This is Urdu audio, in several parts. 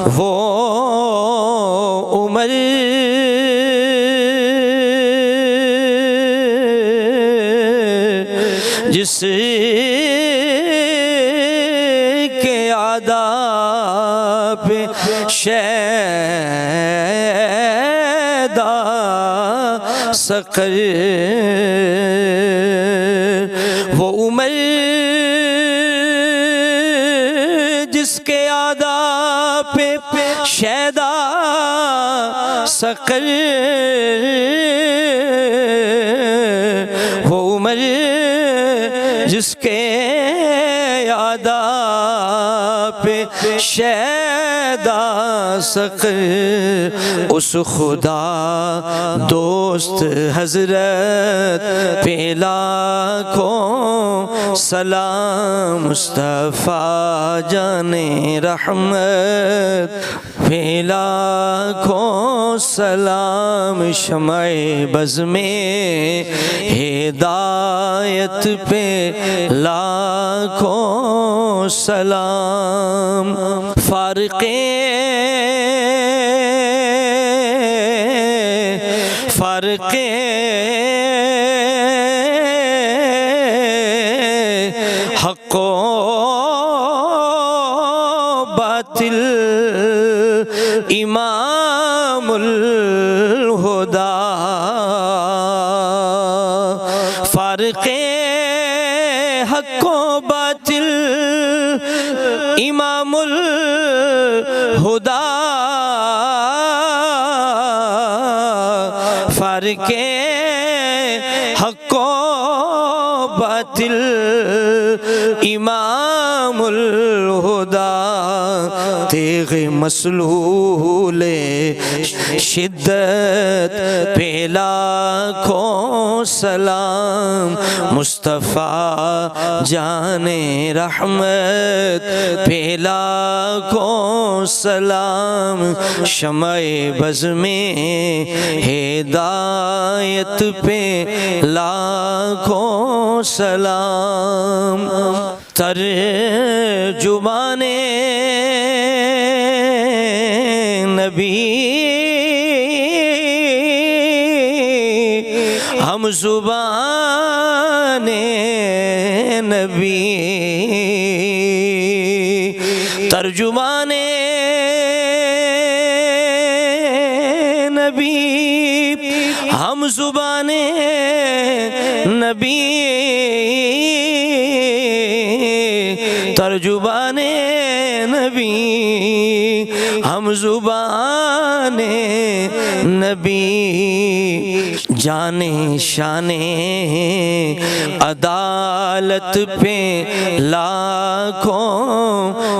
وہ عمر جس کے آداب شیدا سقر، وہ عمر جس کے آداب شیدا سقر، وہ عمر جس کے آداب شیدا سقر، اس خدا دوست حضرت پہ لاکھوں سلام، مصطفیٰ جان رحمت پہ لاکھوں سلام، شمع بز میں ہدایت پہ لاکھوں سلام، فارق حق و باطل امام الہدی، فارق حق و باطل امام الہدی، فارق حق و باطل امام الہدی، تیغ مسلول شدت پہ لاکھوں سلام، مصطفیٰ جان رحمت پہ لاکھوں سلام، شمع بز میں ہدایت پہ لاکھوں سلام، ترجمان نبی ہم زبان نبی، ترجمان نبی ہم زبان نبی، ترجمان نبی ہم زبان نبی، جان شان عدالت پہ لاکھوں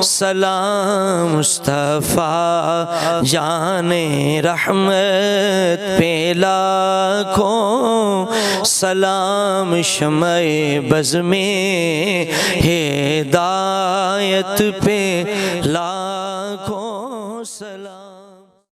سلام، مصطفیٰ جان رحمت پہ لاکھوں سلام، شمع بز میں ہدایت پہ لاکھوں سلام۔